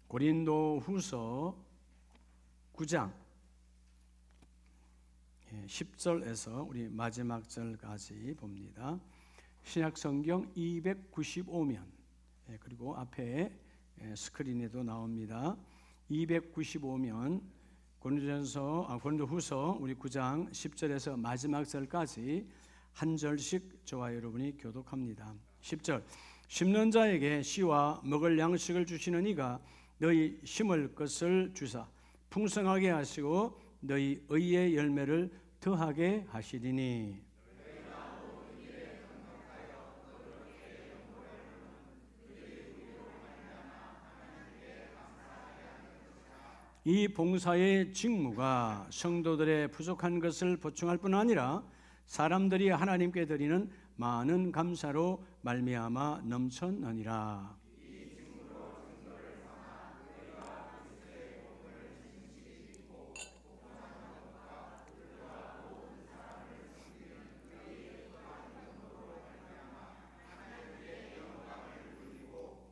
고린도후서 9장 10절에서 우리 마지막 절까지 봅니다. 신약성경 295면 그리고 앞에 스크린에도 나옵니다. 295면 고린도후서 우리 9장 10절에서 마지막 절까지 한 절씩 저와 여러분이 교독합니다. 10절 심는 자에게 씨와 먹을 양식을 주시는 이가 너희 심을 것을 주사 풍성하게 하시고 너희 의의 열매를 더하게 하시리니 이 봉사의 직무가 성도들의 부족한 것을 보충할 뿐 아니라 사람들이 하나님께 드리는 많은 감사로 말미암아 넘쳤느니라.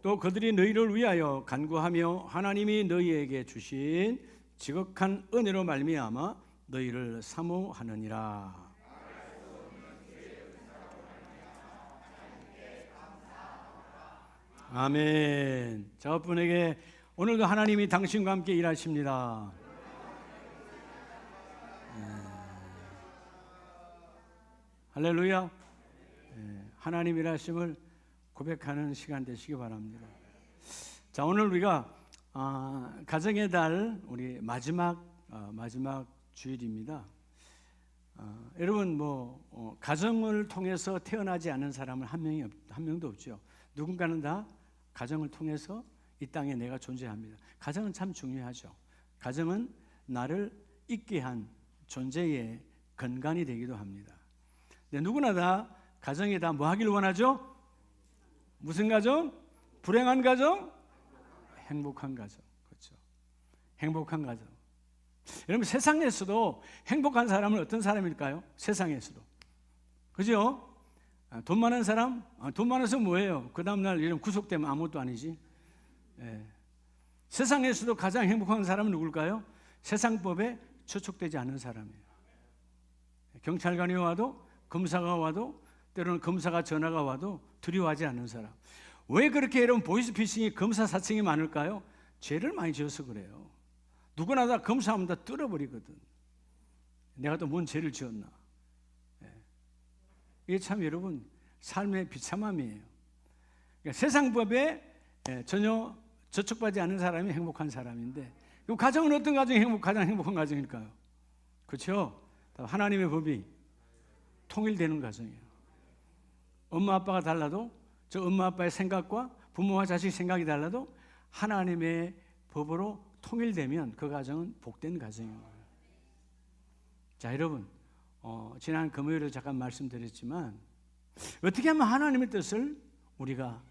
또 그들이 너희를 위하여 간구하며 하나님이 너희에게 주신 지극한 은혜로 말미암아 너희를 사모하느니라. 아멘. 저분에게 오늘도 하나님이 당신과 함께 일하십니다. 할렐루야. 하나님 일하심을 고백하는 시간 되시기 바랍니다. 자, 오늘 우리가 가정의 달 우리 마지막 주일입니다. 여러분 가정을 통해서 태어나지 않은 사람은 한 명도 없죠. 누군가는 다 가정을 통해서 이 땅에 내가 존재합니다. 가정은 참 중요하죠. 가정은 나를 있게 한 존재의 근간이 되기도 합니다. 근데 누구나 다 가정에 다 뭐 하길 원하죠? 무슨 가정? 불행한 가정? 행복한 가정. 그렇죠. 행복한 가정. 여러분 세상에서도 행복한 사람은 어떤 사람일까요? 세상에서도. 그죠? 돈 많은 사람? 돈 많아서 뭐예요? 그 다음날 이런 구속되면 아무것도 아니지. 세상에서도 가장 행복한 사람은 누굴까요? 세상법에 저촉되지 않는 사람이에요. 경찰관이 와도 검사가 와도 때로는 검사가 전화가 와도 두려워하지 않는 사람. 왜 그렇게 여러분 보이스피싱이 검사 사칭이 많을까요? 죄를 많이 지어서 그래요. 누구나 다 검사하면 다 뚫어버리거든. 내가 또 뭔 죄를 지었나. 이게 참 여러분 삶의 비참함이에요. 그러니까 세상법에 전혀 저촉받지 않는 사람이 행복한 사람인데, 그럼 가정은 어떤 가정이 가장 행복한 가정일까요? 그렇죠? 하나님의 법이 통일되는 가정이에요. 엄마 아빠가 달라도 저 엄마 아빠의 생각과 부모와 자식 생각이 달라도 하나님의 법으로 통일되면 그 가정은 복된 가정이에요. 자, 여러분 지난 금요일에 잠깐 말씀드렸지만 어떻게 하면 하나님의 뜻을 우리가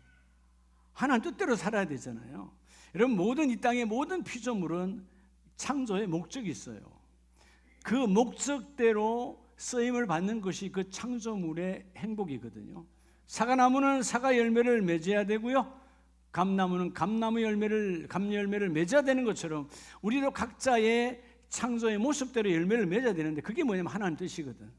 하나님 뜻대로 살아야 되잖아요. 여러분 이 땅의 모든 피조물은 창조의 목적이 있어요. 그 목적대로 쓰임을 받는 것이 그 창조물의 행복이거든요. 사과나무는 사과 열매를 맺어야 되고요, 감나무는 감나무 열매를 맺어야 되는 것처럼 우리도 각자의 창조의 모습대로 열매를 맺어야 되는데 그게 뭐냐면 하나님 뜻이거든.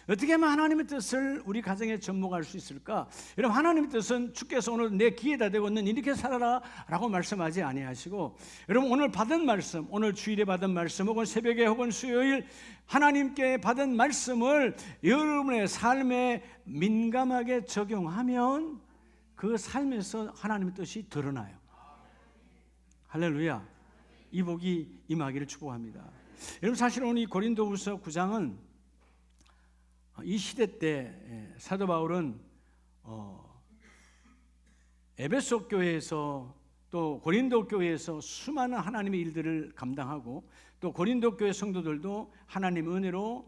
어떻게 하면 하나님의 뜻을 우리 가정에 접목할 수 있을까? 여러분 하나님의 뜻은 주께서 오늘 내 귀에다 대고 너는 이렇게 살아라 라고 말씀하지 아니하시고, 여러분 오늘 받은 말씀, 오늘 주일에 받은 말씀 혹은 새벽에 혹은 수요일 하나님께 받은 말씀을 여러분의 삶에 민감하게 적용하면 그 삶에서 하나님의 뜻이 드러나요. 할렐루야. 이 복이 임하기를 축복합니다. 여러분 사실 오늘 이 고린도후서 9장은 이 시대 때 사도 바울은 에베소 교회에서 또 고린도 교회에서 수많은 하나님의 일들을 감당하고 또 고린도 교회 성도들도 하나님의 은혜로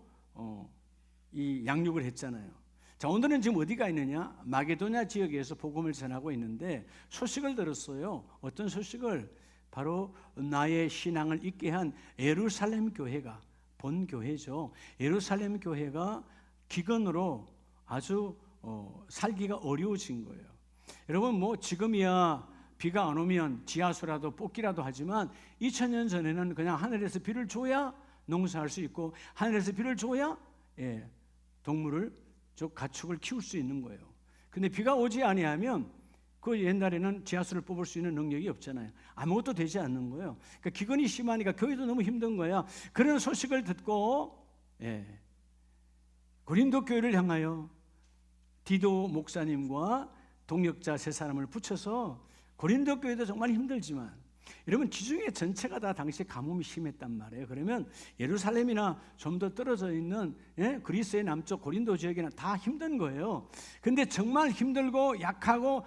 이 양육을 했잖아요. 자, 오늘은 지금 어디가 있느냐? 마게도냐 지역에서 복음을 전하고 있는데 소식을 들었어요. 어떤 소식을? 바로 나의 신앙을 있게 한 예루살렘 교회가, 본 교회죠. 예루살렘 교회가 기근으로 아주 살기가 어려워진 거예요. 여러분 지금이야 비가 안 오면 지하수라도 뽑기라도 하지만 2000년 전에는 그냥 하늘에서 비를 줘야 농사할 수 있고 하늘에서 비를 줘야 동물을, 즉 가축을 키울 수 있는 거예요. 근데 비가 오지 아니하면 그 옛날에는 지하수를 뽑을 수 있는 능력이 없잖아요. 아무것도 되지 않는 거예요. 그러니까 기근이 심하니까 교회도 너무 힘든 거야. 그런 소식을 듣고 고린도 교회를 향하여 디도 목사님과 동역자 세 사람을 붙여서, 고린도 교회도 정말 힘들지만 여러분 지중해 전체가 다 당시에 가뭄이 심했단 말이에요. 그러면 예루살렘이나 좀 더 떨어져 있는 그리스의 남쪽 고린도 지역에는 다 힘든 거예요. 근데 정말 힘들고 약하고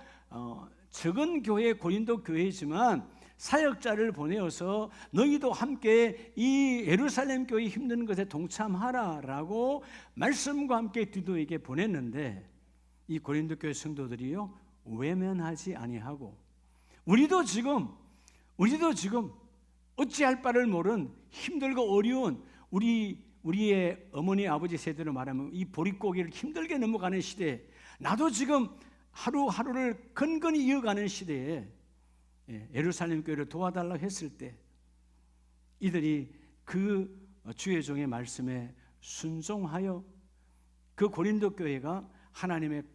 적은 교회 고린도 교회지만 사역자를 보내어서 너희도 함께 이 예루살렘 교회 힘든 것에 동참하라라고 말씀과 함께 디도에게 보냈는데, 이 고린도 교회 성도들이요 외면하지 아니하고 우리도 지금 어찌할 바를 모른 힘들고 어려운 우리의 어머니 아버지 세대로 말하면 이 보릿고개를 힘들게 넘어가는 시대에, 나도 지금 하루하루를 건건히 이어가는 시대에 예루살렘 교회를 도와달라고 했을 때 이들이 그 주의 종의 말씀에 순종하여 그 고린도 교회가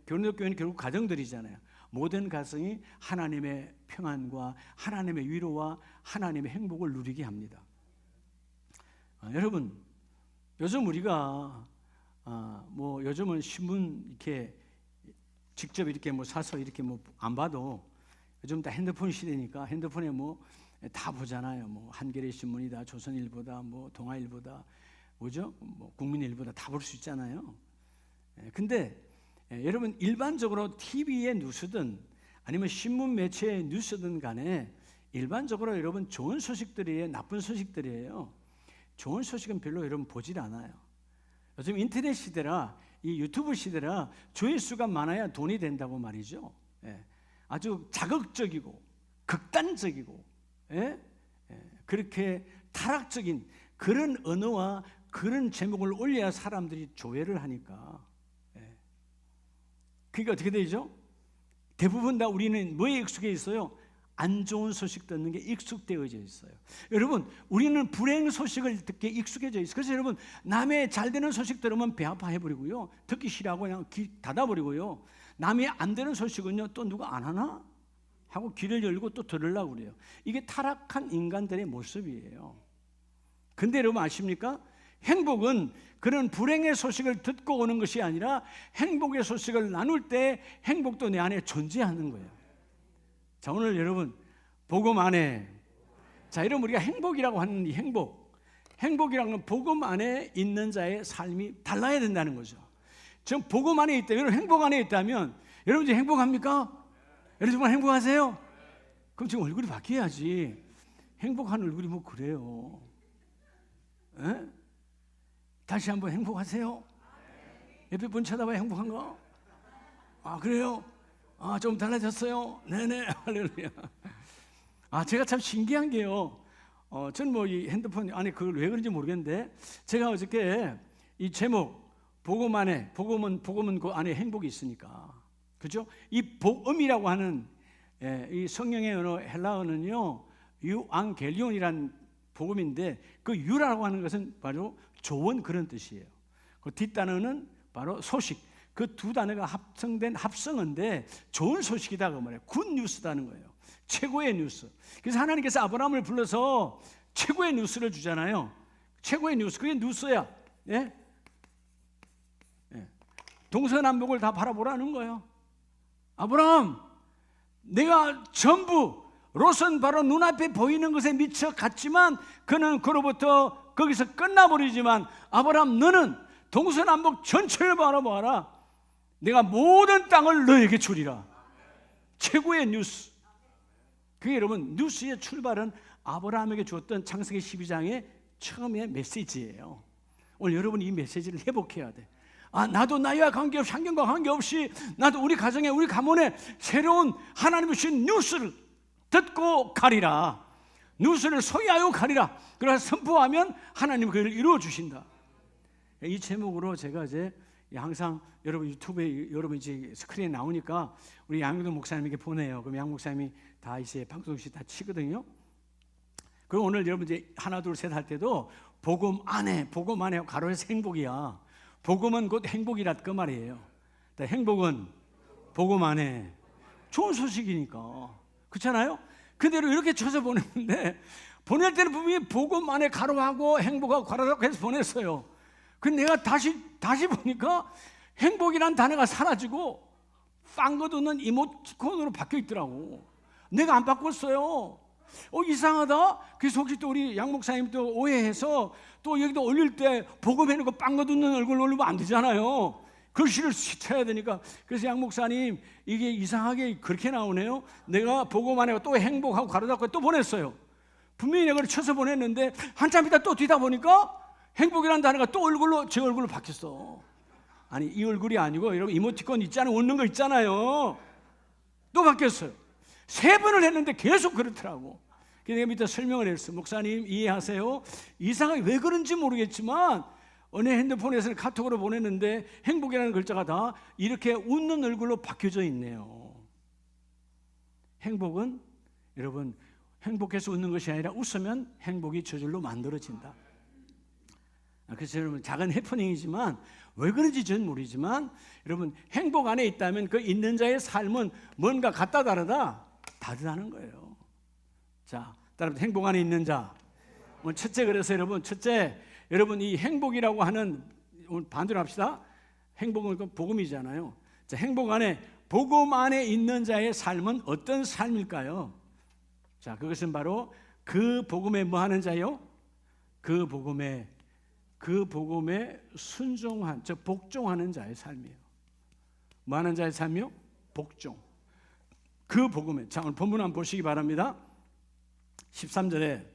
고린도 교회는 결국 가정들이잖아요. 모든 가정이 하나님의 평안과 하나님의 위로와 하나님의 행복을 누리게 합니다. 여러분, 요즘 우리가 요즘은 신문 이렇게 직접 이렇게 사서 이렇게 안 봐도 요즘 다 핸드폰 시대니까 핸드폰에 다 보잖아요. 한겨레 신문이다, 조선일보다, 동아일보다, 국민일보다 다 볼 수 있잖아요. 근데 여러분 일반적으로 TV의 뉴스든 아니면 신문 매체의 뉴스든 간에 일반적으로 여러분 좋은 소식들이에요, 나쁜 소식들이에요? 좋은 소식은 별로 여러분 보질 않아요. 요즘 인터넷 시대라, 이 유튜브 시대라 조회수가 많아야 돈이 된다고 말이죠. 아주 자극적이고 극단적이고 그렇게 타락적인 그런 언어와 그런 제목을 올려야 사람들이 조회를 하니까. 그게 어떻게 되죠? 대부분 다 우리는 뭐에 익숙해 있어요? 안 좋은 소식 듣는 게 익숙되어져 있어요. 여러분, 우리는 불행 소식을 듣게 익숙해져 있어요. 그래서 여러분, 남의 잘 되는 소식 들으면 배 아파해버리고요, 듣기 싫어하고 그냥 귀 닫아버리고요, 남이 안 되는 소식은요 또 누가 안 하나? 하고 귀를 열고 또 들으려고 그래요. 이게 타락한 인간들의 모습이에요. 근데 여러분 아십니까? 행복은 그런 불행의 소식을 듣고 오는 것이 아니라 행복의 소식을 나눌 때 행복도 내 안에 존재하는 거예요. 자, 오늘 여러분 복음 안에, 자, 여러분 우리가 행복이라고 하는 이 행복이라는 건 복음 안에 있는 자의 삶이 달라야 된다는 거죠. 지금 복음 안에 있다, 여러분 행복 안에 있다면 여러분 이제 행복합니까? 여러분 정말 행복하세요? 그럼 지금 얼굴이 바뀌어야지. 행복한 얼굴이 그래요? 다시 한번 행복하세요? 옆에 분 쳐다봐야 행복한가? 그래요? 좀 달라졌어요? 네네, 할렐루야. 제가 참 신기한 게요, 저는 이 핸드폰 안에 그걸 왜 그런지 모르겠는데, 제가 어저께 이 제목 복음은 그 안에 행복이 있으니까, 그죠? 이 복음이라고 하는 이 성경의 언어 헬라어는요 유앙겔리온이란 복음인데, 그 유라고 하는 것은 바로 좋은 그런 뜻이에요. 그 뒷단어는 바로 소식. 그 두 단어가 합성된 합성어인데 좋은 소식이다 그 말이에요. 굿 뉴스다는 거예요. 최고의 뉴스. 그래서 하나님께서 아브라함을 불러서 최고의 뉴스를 주잖아요. 최고의 뉴스, 그게 뉴스야. 동서남북을 다 바라보라는 거예요. 아브라함, 내가 전부 롯은 바로 눈앞에 보이는 것에 미쳐 갔지만 그는 그로부터 거기서 끝나버리지만, 아브라함 너는 동서남북 전체를 바라보아라. 내가 모든 땅을 너에게 주리라. 최고의 뉴스. 그게 여러분 뉴스의 출발은 아브라함에게 주었던 창세기 12장의 처음의 메시지예요. 오늘 여러분 이 메시지를 회복해야 돼. 나도 나이와 관계없이, 환경과 관계없이, 나도 우리 가정에, 우리 가문에 새로운 하나님이 주신 뉴스를 듣고 가리라. 뉴스를 소유하여 가리라. 그래서 선포하면 하나님은 그를 이루어 주신다. 이 제목으로 제가 이제 항상 여러분 유튜브에 여러분 이제 스크린에 나오니까 우리 양효동 목사님에게 보내요. 그럼 양 목사님이 다 이제 방송시 다 치거든요. 그럼 오늘 여러분 이제 하나 둘 셋 할 때도 복음 안에 가로에서 행복이야. 복음은 곧 행복이라 그 말이에요. 행복은 복음 안에 좋은 소식이니까. 그렇잖아요? 그대로 이렇게 쳐서 보냈는데 보낼 때는 분명히 복음 안에 가로하고 행복하고 가로하고 해서 보냈어요. 근데 내가 다시 보니까 행복이란 단어가 사라지고 빵거두는 이모티콘으로 바뀌어 있더라고. 내가 안 바꿨어요. 이상하다. 그래서 혹시 또 우리 양 목사님 또 오해해서 또 여기도 올릴 때 복음 해놓고 빵거두는 얼굴 올리면 안 되잖아요. 글씨를 쳐야 되니까. 그래서 양 목사님 이게 이상하게 그렇게 나오네요. 내가 복음 안에 또 행복하고 가로잡고 또 보냈어요. 분명히 내가 쳐서 보냈는데 한참 있다 또 뒤다 보니까 행복이라는 단어가 또 얼굴로 제 얼굴로 바뀌었어. 아니 이 얼굴이 아니고 여러분 이모티콘 있잖아요. 웃는 거 있잖아요. 또 바뀌었어요. 3번을 했는데 계속 그렇더라고. 그래서 내가 밑에 설명을 했어. 목사님 이해하세요? 이상하게 왜 그런지 모르겠지만 어느 핸드폰에서는 카톡으로 보냈는데 행복이라는 글자가 다 이렇게 웃는 얼굴로 바뀌어져 있네요. 행복은 여러분 행복해서 웃는 것이 아니라 웃으면 행복이 저절로 만들어진다. 그래서 여러분 작은 해프닝이지만 왜 그런지 저는 모르지만 여러분 행복 안에 있다면 그 있는 자의 삶은 뭔가 같다 다르다 다르다는 거예요. 자, 따라서 행복 안에 있는 자. 오늘 첫째 그래서 첫째 여러분 이 행복이라고 하는 오늘 반대로 합시다. 행복은 복음이잖아요. 자, 행복 안에 복음 안에 있는 자의 삶은 어떤 삶일까요? 자, 그것은 바로 그 복음에 뭐 하는 자요? 그 복음에 순종한, 즉 복종하는 자의 삶이에요. 뭐 하는 자의 삶이요? 복종. 그 복음에. 자, 오늘 본문 한번 보시기 바랍니다. 13절에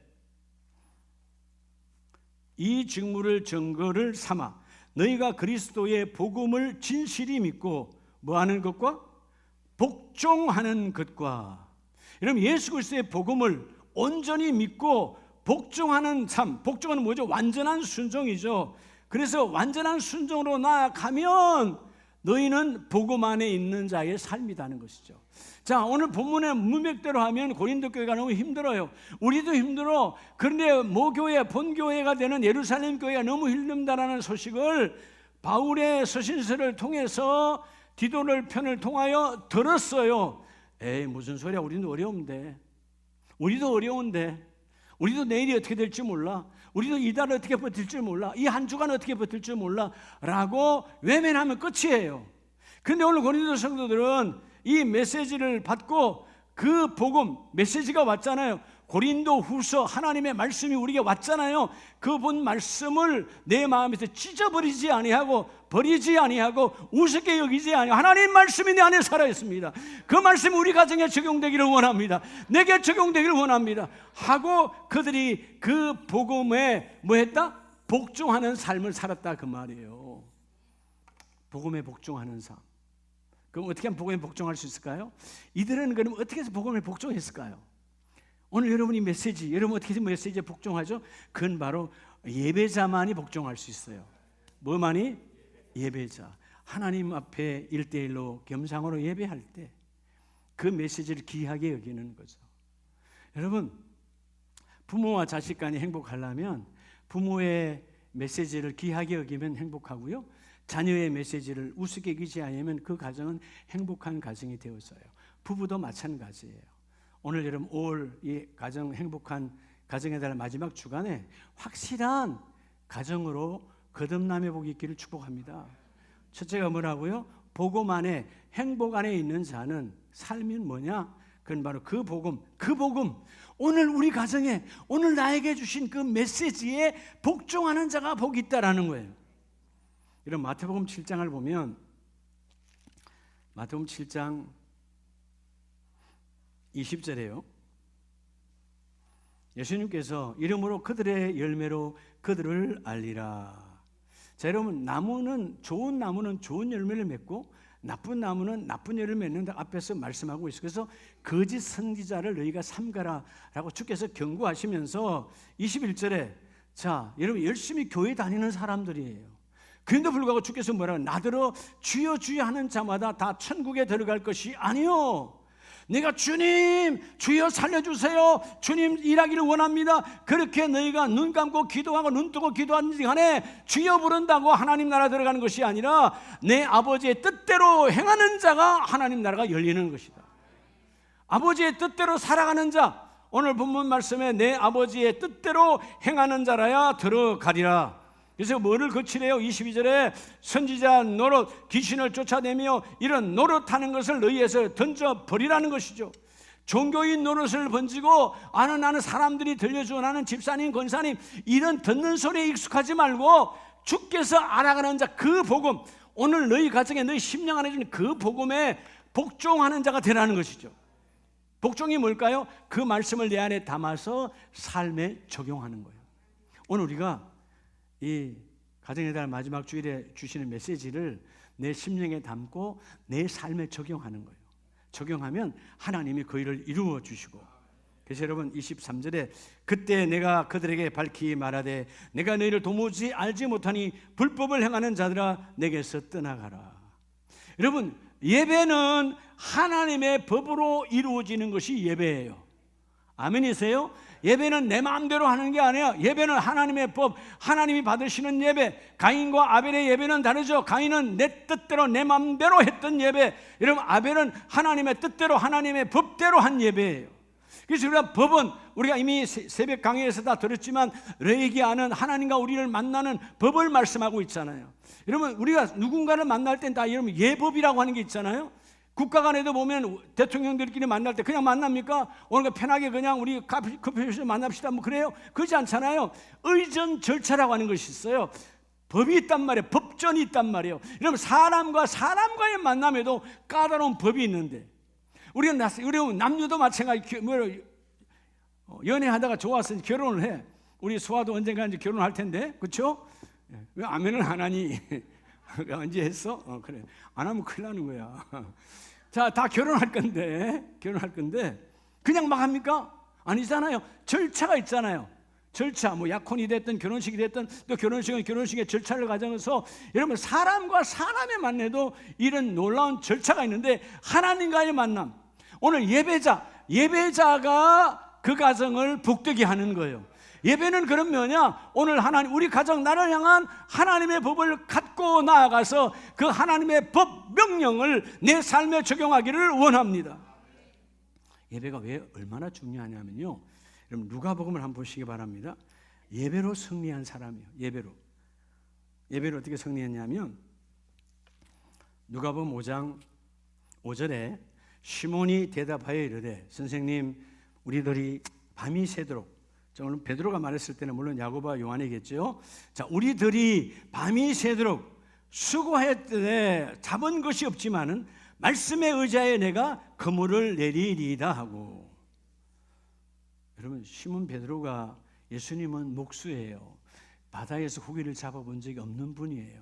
이 직무를 증거를 삼아 너희가 그리스도의 복음을 진실히 믿고 뭐 하는 것과 복종하는 것과. 여러분 예수 그리스도의 복음을 온전히 믿고 복종하는 삶. 복종은 뭐죠? 완전한 순종이죠. 그래서 완전한 순종으로 나아가면 너희는 복음 안에 있는 자의 삶이라는 것이죠. 자, 오늘 본문의 문맥대로 하면 고린도 교회가 너무 힘들어요. 우리도 힘들어. 그런데 모교회, 본교회가 되는 예루살렘 교회가 너무 힘든다라는 소식을 바울의 서신서를 통해서 디도를 편을 통하여 들었어요. 에이 무슨 소리야. 우리도 어려운데. 우리도 내일이 어떻게 될지 몰라. 우리도 이달 어떻게 버틸지 몰라. 이 한 주간 어떻게 버틸지 몰라 라고 외면하면 끝이에요. 그런데 오늘 고린도 성도들은 이 메시지를 받고 그 복음 메시지가 왔잖아요. 고린도 후서 하나님의 말씀이 우리에게 왔잖아요. 그 본 말씀을 내 마음에서 찢어버리지 아니하고 버리지 아니하고 우습게 여기지 아니하고 하나님 말씀이 내 안에 살아있습니다. 그 말씀이 우리 가정에 적용되기를 원합니다. 내게 적용되기를 원합니다 하고 그들이 그 복음에 뭐 했다? 복종하는 삶을 살았다 그 말이에요. 복음에 복종하는 삶. 그럼 어떻게 하면 복음에 복종할 수 있을까요? 이들은 그럼 어떻게 해서 복음에 복종했을까요? 오늘 여러분이 메시지, 여러분 어떻게 해서 메시지에 복종하죠? 그건 바로 예배자만이 복종할 수 있어요. 뭐만이? 예배자. 하나님 앞에 1대1로 겸상으로 예배할 때 그 메시지를 귀하게 여기는 거죠. 여러분 부모와 자식 간이 행복하려면 부모의 메시지를 귀하게 여기면 행복하고요, 자녀의 메시지를 우습게 여기지 않으면 그 가정은 행복한 가정이 되어서요. 부부도 마찬가지예요. 오늘 여러분 5월 이 가정 행복한 가정의 달 마지막 주간에 확실한 가정으로 거듭남의 복이 있기를 축복합니다. 첫째가 뭐라고요? 복음 안에 행복 안에 있는 자는 삶이 뭐냐? 그건 바로 그 복음. 오늘 우리 가정에 오늘 나에게 주신 그 메시지에 복종하는 자가 복이 있다라는 거예요. 이런 마태복음 7장을 보면 마태복음 7장 20절에요. 예수님께서 이름으로 그들의 열매로 그들을 알리라. 자, 여러분 좋은 나무는 좋은 열매를 맺고 나쁜 나무는 나쁜 열매를 맺는다 앞에서 말씀하고 있어요. 그래서 거짓 선지자를 너희가 삼가라 라고 주께서 경고하시면서 21절에 자, 여러분 열심히 교회 다니는 사람들이에요. 그런데 불구하고 주께서 뭐라고, 나더러 주여 주여 하는 자마다 다 천국에 들어갈 것이 아니요, 내가 주님 주여 살려주세요, 주님 일하기를 원합니다, 그렇게 너희가 눈 감고 기도하고 눈 뜨고 기도하는지 간에 주여 부른다고 하나님 나라 들어가는 것이 아니라 내 아버지의 뜻대로 행하는 자가 하나님 나라가 열리는 것이다. 아버지의 뜻대로 살아가는 자, 오늘 본문 말씀에 내 아버지의 뜻대로 행하는 자라야 들어가리라. 그래서 뭐를 거치래요? 22절에 선지자 노릇, 귀신을 쫓아내며 이런 노릇하는 것을 너희에서 던져버리라는 것이죠. 종교인 노릇을 번지고 나는 사람들이 들려주고 나는 집사님 권사님 이런 듣는 소리에 익숙하지 말고 주께서 알아가는 자, 그 복음, 오늘 너희 가정에 너희 심령 안에 주는 그 복음에 복종하는 자가 되라는 것이죠. 복종이 뭘까요? 그 말씀을 내 안에 담아서 삶에 적용하는 거예요. 오늘 우리가 이 가정의 달 마지막 주일에 주시는 메시지를 내 심령에 담고 내 삶에 적용하는 거예요. 적용하면 하나님이 그 일을 이루어 주시고, 그래서 여러분 23절에 그때 내가 그들에게 밝히 말하되 내가 너희를 도무지 알지 못하니 불법을 행하는 자들아 내게서 떠나가라. 여러분, 예배는 하나님의 법으로 이루어지는 것이 예배예요. 아멘이세요? 예배는 내 마음대로 하는 게 아니야. 예배는 하나님의 법, 하나님이 받으시는 예배. 가인과 아벨의 예배는 다르죠. 가인은 내 뜻대로 내 마음대로 했던 예배, 여러분 아벨은 하나님의 뜻대로 하나님의 법대로 한 예배예요. 그래서 우리가 법은, 우리가 이미 새벽 강의에서 다 들었지만 레위기하는 하나님과 우리를 만나는 법을 말씀하고 있잖아요. 여러분, 우리가 누군가를 만날 땐 다 여러분 예법이라고 하는 게 있잖아요. 국가 간에도 보면 대통령들끼리 만날 때 그냥 만납니까? 오늘 편하게 그냥 우리 커피숍에서 만납시다 뭐 그래요? 그렇지 않잖아요. 의전 절차라고 하는 것이 있어요. 법이 있단 말이에요. 법전이 있단 말이에요. 여러분, 사람과 사람과의 만남에도 까다로운 법이 있는데, 우리 남녀도 마찬가지. 연애하다가 좋아서 결혼을 해. 우리 수아도 언젠가 이제 결혼할 텐데, 그렇죠? 왜 아멘을 안 하니? 언제 했어? 그래. 안 하면 큰일 나는 거야. 자, 다 결혼할 건데 그냥 막 합니까? 아니잖아요. 절차가 있잖아요. 절차, 뭐 약혼이 됐든 결혼식이 됐든 또 결혼식은 결혼식의 절차를 가져서, 여러분 사람과 사람의 만남에도 이런 놀라운 절차가 있는데, 하나님과의 만남, 오늘 예배자가 그 가정을 복되게 하는 거예요. 예배는 그런 뭐냐? 오늘 하나님, 우리 가정, 나를 향한 하나님의 법을 갖고 나아가서 그 하나님의 법 명령을 내 삶에 적용하기를 원합니다. 예배가 왜 얼마나 중요하냐면요, 여러분 누가복음을 한번 보시기 바랍니다. 예배로 승리한 사람이에요. 예배로 어떻게 승리했냐면, 누가복음 5장 5절에 시몬이 대답하여 이르되 선생님, 우리들이 밤이 새도록, 오늘 베드로가 말했을 때는 물론 야고보와 요한이겠죠. 자, 우리들이 밤이 새도록 수고하였되 잡은 것이 없지만은 말씀에 의지하여 내가 그물을 내리리이다 하고. 여러분, 시몬 베드로가 예수님은 목수예요. 바다에서 고기를 잡아본 적이 없는 분이에요.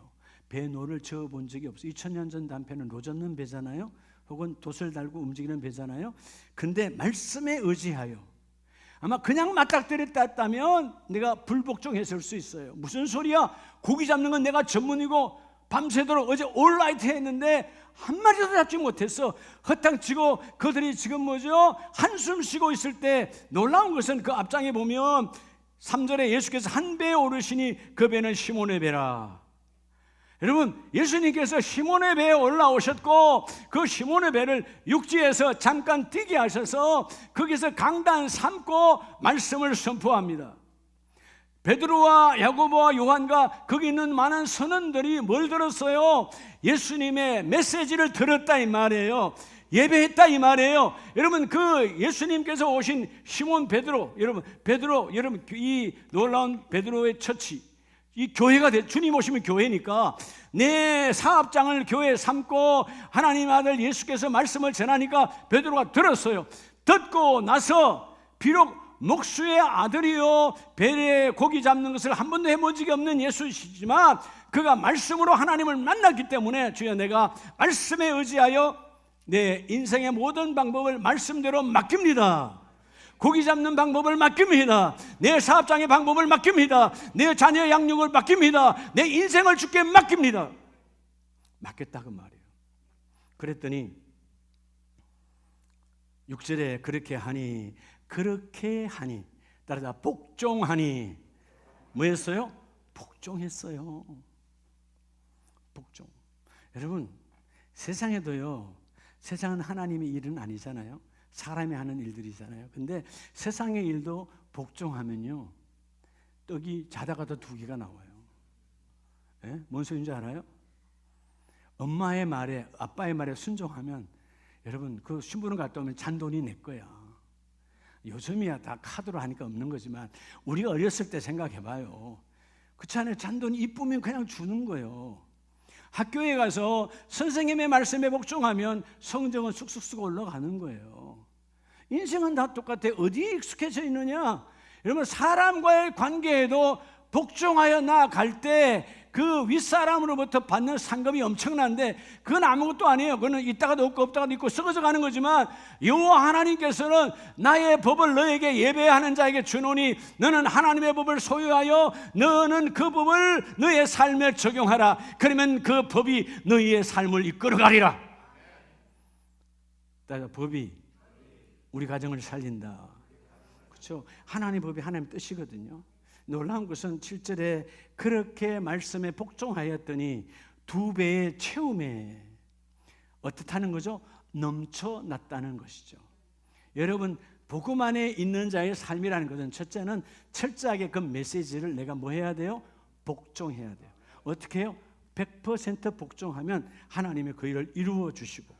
배 노를 저어본 적이 없어요. 2000년 전 단편은 로젓는 배잖아요. 혹은 돛을 달고 움직이는 배잖아요. 근데 말씀에 의지하여, 아마 그냥 맞닥뜨렸다면 내가 불복종했을 수 있어요. 무슨 소리야? 고기 잡는 건 내가 전문이고 밤새도록 어제 올라이트 했는데 한 마리도 잡지 못했어. 허탕치고 그들이 지금 한숨 쉬고 있을 때, 놀라운 것은 그 앞장에 보면 3절에 예수께서 한 배에 오르시니 그 배는 시몬의 배라. 여러분, 예수님께서 시몬의 배에 올라오셨고 그 시몬의 배를 육지에서 잠깐 뛰게 하셔서 거기서 강단 삼고 말씀을 선포합니다. 베드로와 야고보와 요한과 거기 있는 많은 선원들이 뭘 들었어요? 예수님의 메시지를 들었다 이 말이에요. 예배했다 이 말이에요. 여러분, 그 예수님께서 오신 시몬 베드로, 여러분 이 놀라운 베드로의 처치, 이 교회가 주님 오시면 교회니까 내 사업장을 교회 삼고 하나님 아들 예수께서 말씀을 전하니까 베드로가 들었어요. 듣고 나서 비록 목수의 아들이요 배에 고기 잡는 것을 한 번도 해본 적이 없는 예수시지만 그가 말씀으로 하나님을 만났기 때문에, 주여 내가 말씀에 의지하여 내 인생의 모든 방법을 말씀대로 맡깁니다. 고기 잡는 방법을 맡깁니다. 내 사업장의 방법을 맡깁니다. 내 자녀 양육을 맡깁니다. 내 인생을 주께 맡깁니다. 맡겼다 그 말이에요. 그랬더니 6절에 그렇게 하니 따라서 복종하니 뭐였어요? 복종했어요. 복종. 여러분, 세상에도요, 세상은 하나님의 일은 아니잖아요. 사람이 하는 일들이잖아요. 근데 세상의 일도 복종하면요, 떡이 자다가도 2개가 나와요. 예? 뭔 소리인지 알아요? 엄마의 말에, 아빠의 말에 순종하면, 여러분, 그 신부름 갔다 오면 잔돈이 내 거야. 요즘이야 다 카드로 하니까 없는 거지만 우리가 어렸을 때 생각해봐요. 그렇지 않아요? 잔돈이 이쁘면 그냥 주는 거예요. 학교에 가서 선생님의 말씀에 복종하면 성적은 쑥쑥쑥 올라가는 거예요. 인생은 다 똑같아. 어디에 익숙해져 있느냐? 여러분, 사람과의 관계에도 복종하여 나아갈 때 그 윗사람으로부터 받는 상급이 엄청난데, 그건 아무것도 아니에요. 그거는 있다가도 없고 없다가도 있고 썩어져 가는 거지만, 여호와 하나님께서는 나의 법을 너에게 예배하는 자에게 주노니 너는 하나님의 법을 소유하여 너는 그 법을 너의 삶에 적용하라. 그러면 그 법이 너희의 삶을 이끌어가리라. 법이 우리 가정을 살린다. 그렇죠? 하나님의 법이 하나님의 뜻이거든요. 놀라운 것은 7절에 그렇게 말씀에 복종하였더니 2배의 채움에 어떻다는 거죠? 넘쳐났다는 것이죠. 여러분, 복음 안에 있는 자의 삶이라는 것은 첫째는 철저하게 그 메시지를 내가 뭐 해야 돼요? 복종해야 돼요. 어떻게 해요? 100% 복종하면 하나님의 그 일을 이루어 주시고.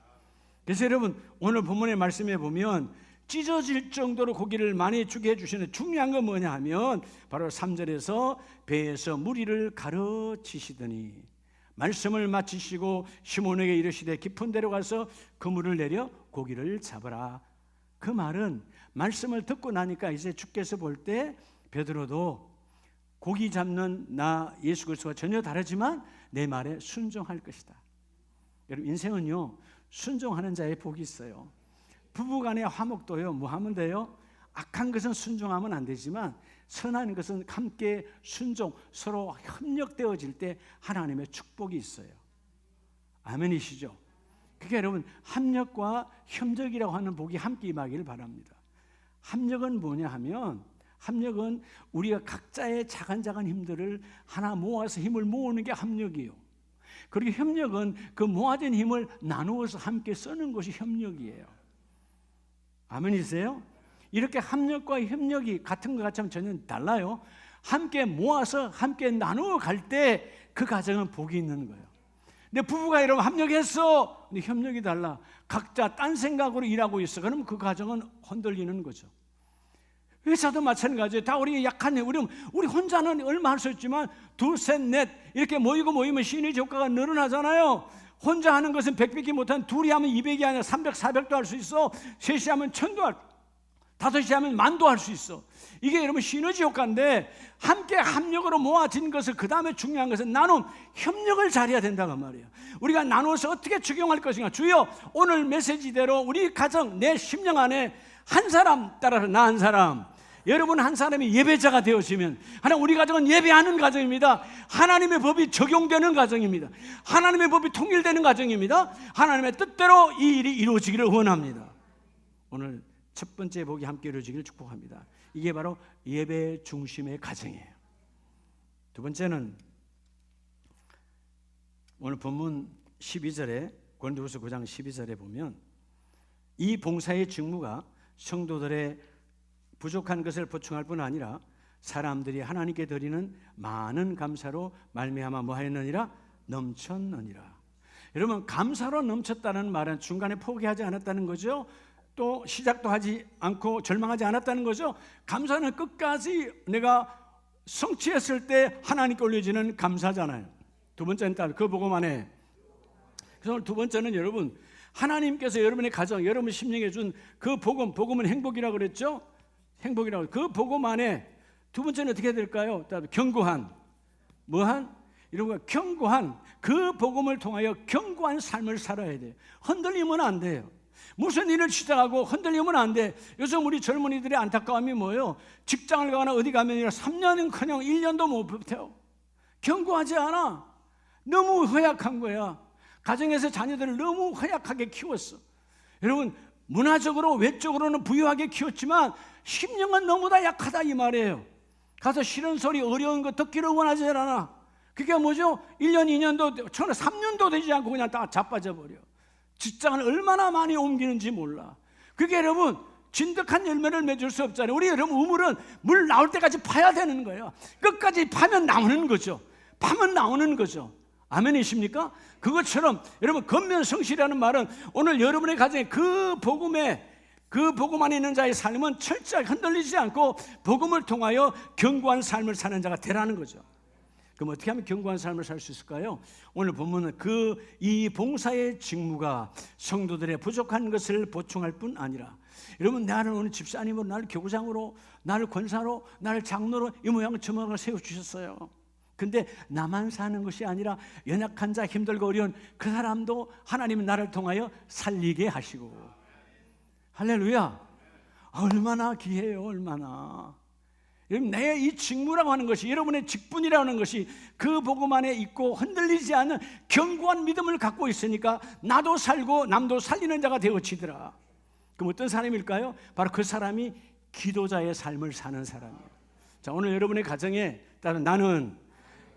그래서 여러분, 오늘 본문의 말씀에 보면 찢어질 정도로 고기를 많이 주게 해주시는 중요한 건 뭐냐 하면 바로 3절에서 배에서 무리를 가르치시더니 말씀을 마치시고 시몬에게 이르시되 깊은 데로 가서 그물을 내려 고기를 잡으라. 그 말은 말씀을 듣고 나니까 이제 주께서 볼 때 베드로도 고기 잡는 나 예수 그리스도와 전혀 다르지만 내 말에 순종할 것이다. 여러분, 인생은요, 순종하는 자의 복이 있어요. 부부간의 화목도요, 뭐 하면 돼요? 악한 것은 순종하면 안 되지만 선한 것은 함께 순종, 서로 협력되어질 때 하나님의 축복이 있어요. 아멘이시죠? 그러니까 여러분, 합력과 협력이라고 하는 복이 함께 임하기를 바랍니다. 합력은 뭐냐 하면, 합력은 우리가 각자의 작은 힘들을 하나 모아서 힘을 모으는 게 합력이에요. 그리고 협력은 그 모아진 힘을 나누어서 함께 쓰는 것이 협력이에요. 아멘이세요? 이렇게 합력과 협력이 같은 것 같지만 전혀 달라요. 함께 모아서 함께 나누어 갈 때 그 가정은 복이 있는 거예요. 근데 부부가 이러면 합력했어. 근데 협력이 달라. 각자 딴 생각으로 일하고 있어. 그러면 그 가정은 흔들리는 거죠. 회사도 마찬가지예요. 다 우리 약한, 우리 혼자는 얼마 할 수 있지만 둘, 셋, 넷 이렇게 모이면 시너지 효과가 늘어나잖아요. 혼자 하는 것은 100밖에 못한, 둘이 하면 200이 아니라 300, 400도 할 수 있어. 셋이 하면 1000도 할, 5이 하면 10,000도 할 수 있어. 이게 여러분 시너지 효과인데, 함께 합력으로 모아진 것을, 그 다음에 중요한 것은 나눔, 협력을 잘해야 된다고 말이에요. 우리가 나눠서 어떻게 적용할 것인가. 주여, 오늘 메시지대로 우리 가정, 내 심령 안에 한 사람 따라서 나 한 사람, 여러분 한 사람이 예배자가 되어지면, 하나님, 우리 가정은 예배하는 가정입니다. 하나님의 법이 적용되는 가정입니다. 하나님의 법이 통일되는 가정입니다. 하나님의 뜻대로 이 일이 이루어지기를 원합니다. 오늘 첫 번째 복이 함께 이루어지기를 축복합니다. 이게 바로 예배 중심의 가정이에요. 두 번째는 오늘 본문 12절에, 고린도후서 9장 12절에 보면 이 봉사의 직무가 성도들의 부족한 것을 보충할 뿐 아니라 사람들이 하나님께 드리는 많은 감사로 말미암아 뭐하였느니라? 넘쳤느니라. 여러분, 감사로 넘쳤다는 말은 중간에 포기하지 않았다는 거죠. 또 시작도 하지 않고 절망하지 않았다는 거죠. 감사는 끝까지 내가 성취했을 때 하나님께 올려지는 감사잖아요. 두 번째는 그 복음만에. 그래서 오늘 두 번째는 여러분, 하나님께서 여러분의 가정, 여러분 심령에 준 그 복음은 행복이라고 그랬죠. 행복이라고. 그 복음 안에 두 번째는 어떻게 될까요? 견고한, 뭐한? 이런 거, 견고한, 그 복음을 통하여 견고한 삶을 살아야 돼요. 흔들리면 안 돼요. 무슨 일을 시작하고 흔들리면 안 돼. 요즘 우리 젊은이들의 안타까움이 뭐예요? 직장을 가거나 어디 가면 3년은커녕 1년도 못 버텨요. 견고하지 않아. 너무 허약한 거야. 가정에서 자녀들을 너무 허약하게 키웠어. 여러분, 문화적으로 외적으로는 부유하게 키웠지만 심령은 너무 다 약하다 이 말이에요. 가서 싫은 소리 어려운 거 듣기를 원하지 않아. 그게 뭐죠? 1년 2년도 저는 3년도 되지 않고 그냥 다 자빠져 버려. 직장을 얼마나 많이 옮기는지 몰라. 그게 여러분 진득한 열매를 맺을 수 없잖아요. 우리 여러분 우물은 물 나올 때까지 파야 되는 거예요. 끝까지 파면 나오는 거죠. 파면 나오는 거죠. 아멘이십니까? 그것처럼 여러분 건면성실이라는 말은 오늘 여러분의 가정에 그 복음 안에 있는 자의 삶은 철저하게 흔들리지 않고 복음을 통하여 견고한 삶을 사는 자가 되라는 거죠. 그럼 어떻게 하면 견고한 삶을 살 수 있을까요? 오늘 본문은 이 봉사의 직무가 성도들의 부족한 것을 보충할 뿐 아니라, 여러분 나를 오늘 집사님으로, 나를 교구장으로, 나를 권사로, 나를 장로로 이 모양 저 모양을 세워주셨어요. 근데 나만 사는 것이 아니라 연약한 자, 힘들고 어려운 그 사람도 하나님은 나를 통하여 살리게 하시고. 할렐루야. 얼마나 귀해요. 얼마나. 여러분 내 이 직무라고 하는 것이, 여러분의 직분이라고 하는 것이 그 복음 안에 있고 흔들리지 않는 견고한 믿음을 갖고 있으니까 나도 살고 남도 살리는 자가 되어지더라. 그럼 어떤 사람일까요? 바로 그 사람이 기도자의 삶을 사는 사람이에요. 자, 오늘 여러분의 가정에 따른 나는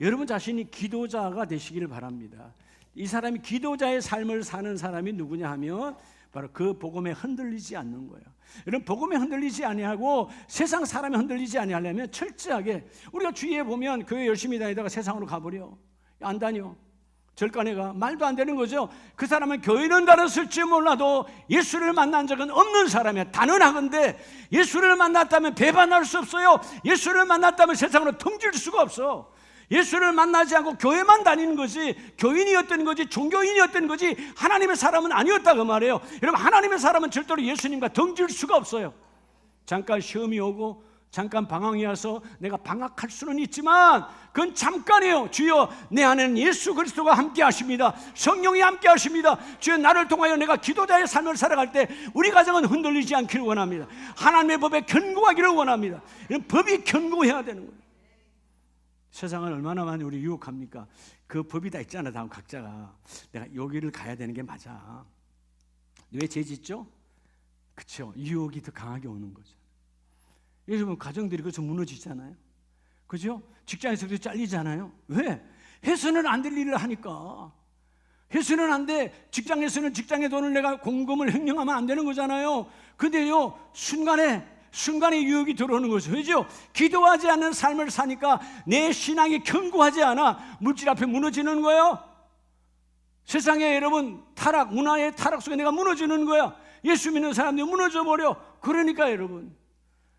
여러분 자신이 기도자가 되시기를 바랍니다. 이 사람이 기도자의 삶을 사는 사람이 누구냐 하면 바로 그 복음에 흔들리지 않는 거예요. 여러분 복음에 흔들리지 아니하고 세상 사람에 흔들리지 아니하려면 철저하게, 우리가 주위에 보면 교회 열심히 다니다가 세상으로 가버려. 안 다녀. 절간에 가. 말도 안 되는 거죠. 그 사람은 교회는 다녔을지 몰라도 예수를 만난 적은 없는 사람이야. 단언하건대 예수를 만났다면 배반할 수 없어요. 예수를 만났다면 세상으로 등질 수가 없어. 예수를 만나지 않고 교회만 다니는 거지, 교인이었던 거지, 종교인이었던 거지 하나님의 사람은 아니었다 그 말이에요. 여러분 하나님의 사람은 절대로 예수님과 등질 수가 없어요. 잠깐 시험이 오고 잠깐 방황이 와서 내가 방학할 수는 있지만 그건 잠깐이에요. 주여 내 안에는 예수 그리스도가 함께 하십니다. 성령이 함께 하십니다. 주여 나를 통하여 내가 기도자의 삶을 살아갈 때 우리 가정은 흔들리지 않기를 원합니다. 하나님의 법에 견고하기를 원합니다. 이런 법이 견고해야 되는 거예요. 세상은 얼마나 많이 우리 유혹합니까? 그 법이 다 있잖아. 다음 각자가 내가 여기를 가야 되는 게 맞아. 왜 죄 짓죠? 그렇죠. 유혹이 더 강하게 오는 거죠. 요즘 가정들이 그래서 무너지잖아요. 그죠? 직장에서도 잘리잖아요. 왜? 해서는 안 될 일을 하니까. 해서는 안 돼. 직장에서는 직장의 돈을 내가 공금을 횡령하면 안 되는 거잖아요. 근데요 순간에 유혹이 들어오는 거죠. 그죠? 기도하지 않는 삶을 사니까 내 신앙이 견고하지 않아. 물질 앞에 무너지는 거예요. 세상에 여러분 타락, 문화의 타락 속에 내가 무너지는 거야. 예수 믿는 사람들이 무너져 버려. 그러니까 여러분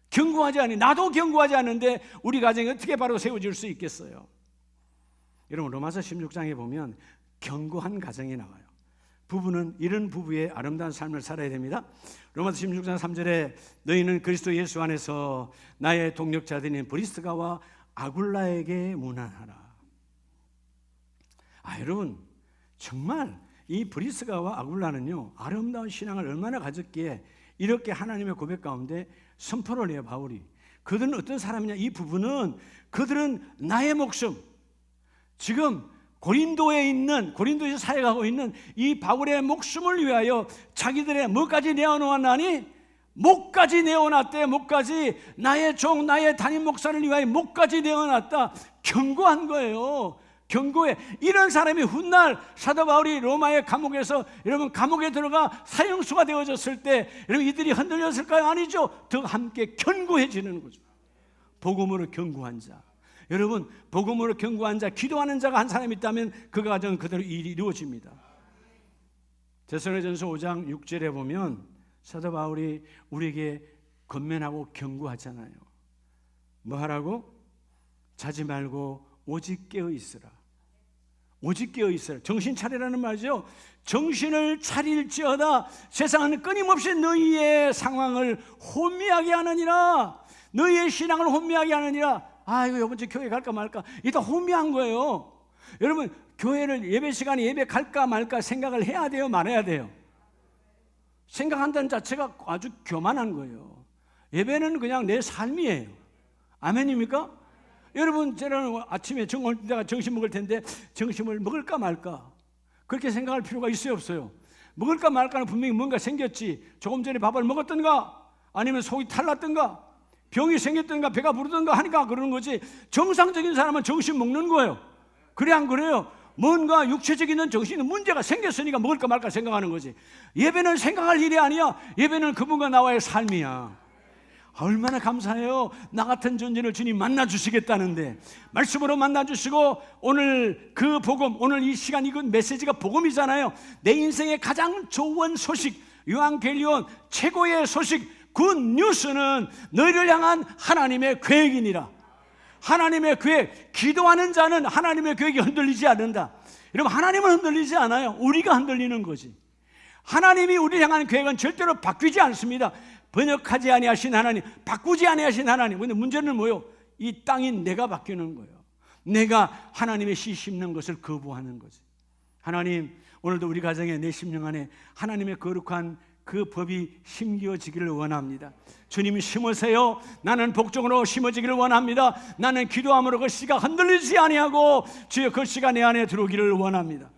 견고하지 않니? 나도 견고하지 않은데 우리 가정이 어떻게 바로 세워질 수 있겠어요? 여러분 로마서 16장에 보면 견고한 가정이 나와요. 부부는 이런 부부의 아름다운 삶을 살아야 됩니다. 로마서 16장 3절에 너희는 그리스도 예수 안에서 나의 동력자들인 브리스가와 아굴라에게 문안하라. 여러분 정말 이 브리스가와 아굴라는요 아름다운 신앙을 얼마나 가졌기에 이렇게 하나님의 고백 가운데 선포를 해요. 바울이. 그들은 어떤 사람이냐? 이 부부는 그들은 나의 목숨, 지금 고린도에서 사역하고 있는 이 바울의 목숨을 위하여 자기들의 뭐까지 내어놓았나니? 목까지 내어놨대. 목까지. 나의 종, 나의 담임 목사를 위하여 목까지 내어놨다. 견고한 거예요. 견고해. 이런 사람이 훗날 사도 바울이 로마의 감옥에서 여러분 감옥에 들어가 사형수가 되어졌을 때 여러분 이들이 흔들렸을까요? 아니죠. 더 함께 견고해지는 거죠. 복음으로 견고한 자. 여러분 복음으로 견고한 자, 기도하는 자가 한 사람이 있다면 그 가정은 그대로 이루어집니다. 데살로니가전서 5장 6절에 보면 사도 바울이 우리에게 권면하고 경고하잖아요. 뭐 하라고? 자지 말고 오직 깨어 있으라. 오직 깨어 있으라. 정신 차리라는 말이죠. 정신을 차릴지어다 세상은 끊임없이 너희의 상황을 혼미하게 하느니라. 너희의 신앙을 혼미하게 하느니라. 이거 이번 주 교회 갈까 말까. 이게 다 혼미한 거예요. 여러분 교회를 예배 시간에 예배 갈까 말까 생각을 해야 돼요, 말아야 돼요? 생각한다는 자체가 아주 교만한 거예요. 예배는 그냥 내 삶이에요. 아멘입니까? 여러분, 저는 아침에 내가 점심 먹을 텐데 점심을 먹을까 말까 그렇게 생각할 필요가 있어요, 없어요? 먹을까 말까는 분명히 뭔가 생겼지. 조금 전에 밥을 먹었던가, 아니면 속이 탈났던가, 병이 생겼던가, 배가 부르던가 하니까 그러는 거지. 정상적인 사람은 점심 먹는 거예요. 그래, 안 그래요? 뭔가 육체적인 정신에 문제가 생겼으니까 먹을까 말까 생각하는 거지. 예배는 생각할 일이 아니야. 예배는 그분과 나와의 삶이야. 얼마나 감사해요. 나 같은 존재를 주님 만나 주시겠다는데, 말씀으로 만나 주시고, 오늘 그 복음, 오늘 이 시간, 이건 메시지가 복음이잖아요. 내 인생의 가장 좋은 소식, 유앙겔리온 최고의 소식, 굿 뉴스는 너희를 향한 하나님의 계획이니라. 하나님의 계획, 기도하는 자는 하나님의 계획이 흔들리지 않는다. 여러분, 하나님은 흔들리지 않아요. 우리가 흔들리는 거지. 하나님이 우리를 향한 계획은 절대로 바뀌지 않습니다. 번역하지 아니하신 하나님, 바꾸지 아니하신 하나님. 근데 문제는 뭐요? 이 땅인 내가 바뀌는 거예요. 내가 하나님의 씨 심는 것을 거부하는 거지. 하나님, 오늘도 우리 가정에 내 심령 안에 하나님의 거룩한 그 법이 심겨지기를 원합니다. 주님이 심으세요. 나는 복종으로 심어지기를 원합니다. 나는 기도함으로 그 씨가 흔들리지 아니하고 주여 그 씨가 내 안에 들어오기를 원합니다.